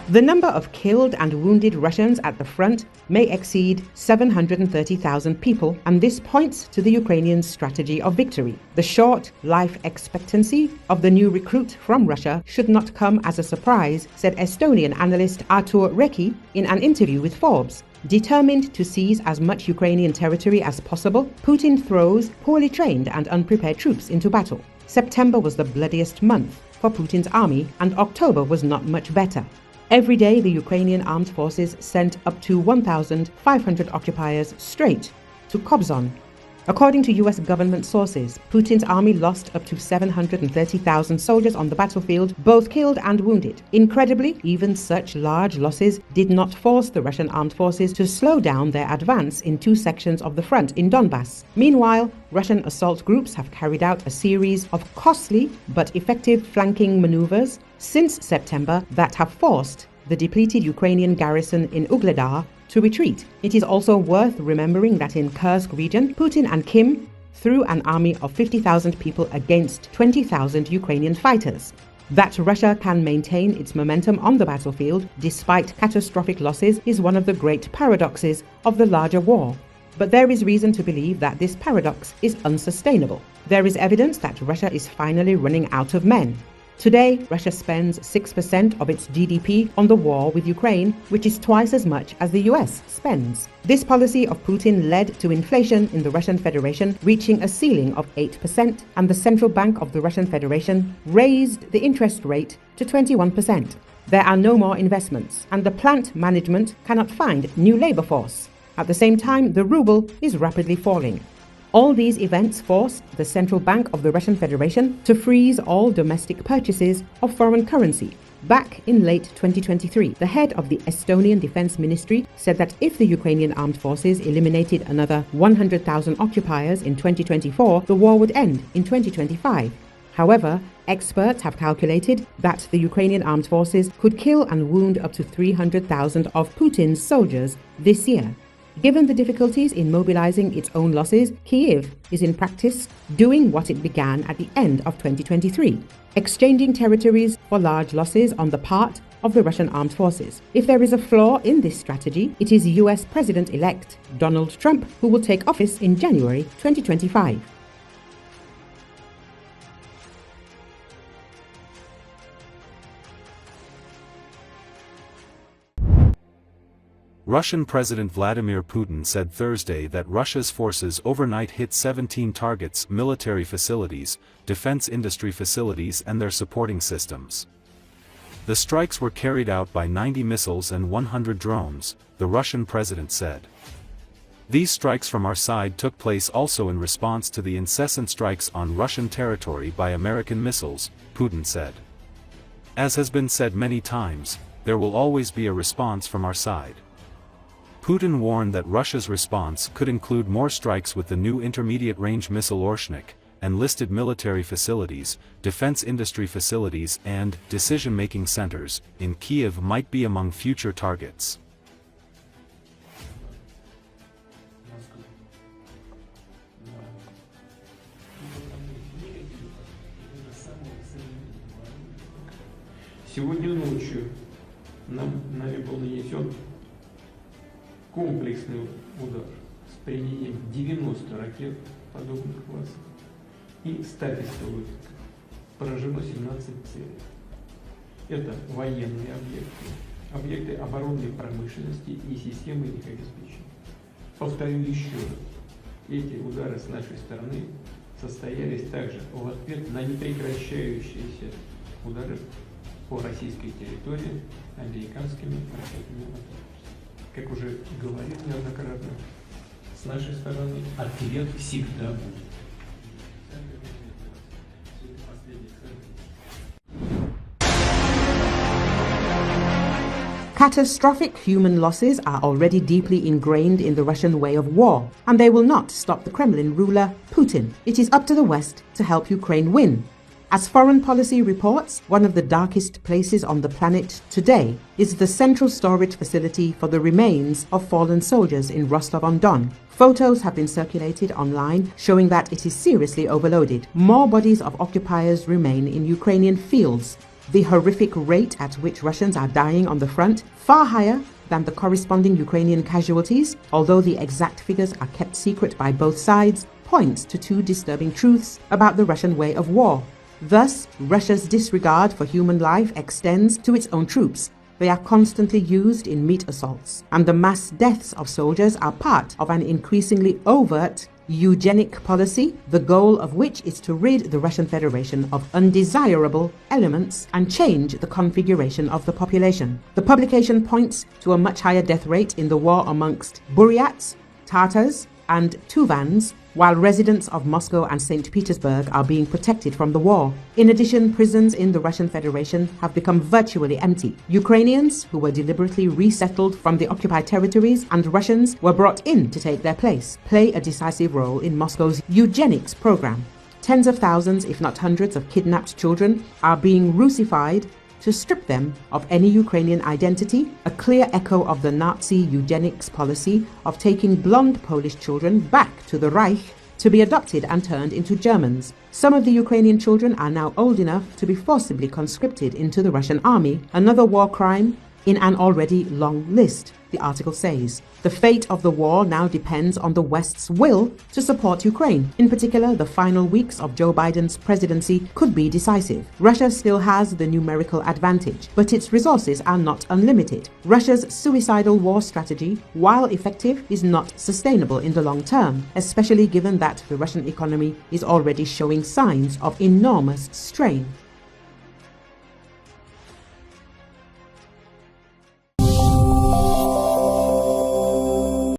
The number of killed and wounded Russians at the front may exceed 730,000 people, and this points to the Ukrainian strategy of victory. The short life expectancy of the new recruit from Russia should not come as a surprise, said Estonian analyst Artur Rekhi in an interview with Forbes. Determined to seize as much Ukrainian territory as possible, Putin throws poorly trained and unprepared troops into battle. September was the bloodiest month for Putin's army, and October was not much better. Every day, the Ukrainian Armed Forces sent up to 1,500 occupiers straight to Kobzon. According to US government sources, Putin's army lost up to 730,000 soldiers on the battlefield, both killed and wounded. Incredibly, even such large losses did not force the Russian armed forces to slow down their advance in two sections of the front in Donbass. Meanwhile, Russian assault groups have carried out a series of costly but effective flanking maneuvers since September that have forced the depleted Ukrainian garrison in Ugledar to retreat. It is also worth remembering that in Kursk region, Putin and Kim threw an army of 50,000 people against 20,000 Ukrainian fighters. That Russia can maintain its momentum on the battlefield despite catastrophic losses is one of the great paradoxes of the larger war. But there is reason to believe that this paradox is unsustainable. There is evidence that Russia is finally running out of men. Today, Russia spends 6% of its GDP on the war with Ukraine, which is twice as much as the US spends. This policy of Putin led to inflation in the Russian Federation reaching a ceiling of 8%, and the Central Bank of the Russian Federation raised the interest rate to 21%. There are no more investments, and the plant management cannot find new labor force. At the same time, the ruble is rapidly falling. All these events forced the Central Bank of the Russian Federation to freeze all domestic purchases of foreign currency. Back in late 2023, the head of the Estonian Defense Ministry said that if the Ukrainian Armed Forces eliminated another 100,000 occupiers in 2024, the war would end in 2025. However, experts have calculated that the Ukrainian Armed Forces could kill and wound up to 300,000 of Putin's soldiers this year. Given the difficulties in mobilizing its own losses, Kiev is in practice doing what it began at the end of 2023, exchanging territories for large losses on the part of the Russian armed forces. If there is a flaw in this strategy, it is US President-elect Donald Trump, who will take office in January 2025. Russian President Vladimir Putin said Thursday that Russia's forces overnight hit 17 targets, military facilities, defense industry facilities and their supporting systems. The strikes were carried out by 90 missiles and 100 drones, the Russian president said. These strikes from our side took place also in response to the incessant strikes on Russian territory by American missiles, Putin said. As has been said many times, there will always be a response from our side. Putin warned that Russia's response could include more strikes with the new intermediate-range missile Orshnik, and listed military facilities, defense industry facilities and decision-making centers in Kiev might be among future targets. Сегодня ночью нами был нанесен комплексный удар с применением 90 ракет подобных классов и 100 беспилотников. Поражено 17 целей. Это военные объекты, объекты оборонной промышленности и системы их обеспечения. Повторю еще раз, эти удары с нашей стороны состоялись также в ответ на непрекращающиеся удары по российской территории американскими ракетами. Как уже говорил неоднократно, с нашей стороны ответ всегда будет. Catastrophic human losses are already deeply ingrained in the Russian way of war, and they will not stop the Kremlin ruler, Putin. It is up to the West to help Ukraine win. As Foreign Policy reports, one of the darkest places on the planet today is the central storage facility for the remains of fallen soldiers in Rostov-on-Don. Photos have been circulated online showing that it is seriously overloaded. More bodies of occupiers remain in Ukrainian fields. The horrific rate at which Russians are dying on the front, far higher than the corresponding Ukrainian casualties, although the exact figures are kept secret by both sides, points to two disturbing truths about the Russian way of war. Thus, Russia's disregard for human life extends to its own troops. They are constantly used in meat assaults, and the mass deaths of soldiers are part of an increasingly overt eugenic policy, the goal of which is to rid the Russian Federation of undesirable elements and change the configuration of the population. The publication points to a much higher death rate in the war amongst Buryats, Tatars, and Tuvans, while residents of Moscow and St. Petersburg are being protected from the war. In addition, prisons in the Russian Federation have become virtually empty. Ukrainians, who were deliberately resettled from the occupied territories, and Russians were brought in to take their place, play a decisive role in Moscow's eugenics program. Tens of thousands, if not hundreds, of kidnapped children are being Russified to strip them of any Ukrainian identity, a clear echo of the Nazi eugenics policy of taking blonde Polish children back to the Reich to be adopted and turned into Germans. Some of the Ukrainian children are now old enough to be forcibly conscripted into the Russian army, another war crime in an already long list, the article says. The fate of the war now depends on the West's will to support Ukraine. In particular, the final weeks of Joe Biden's presidency could be decisive. Russia still has the numerical advantage, but its resources are not unlimited. Russia's suicidal war strategy, while effective, is not sustainable in the long term, especially given that the Russian economy is already showing signs of enormous strain.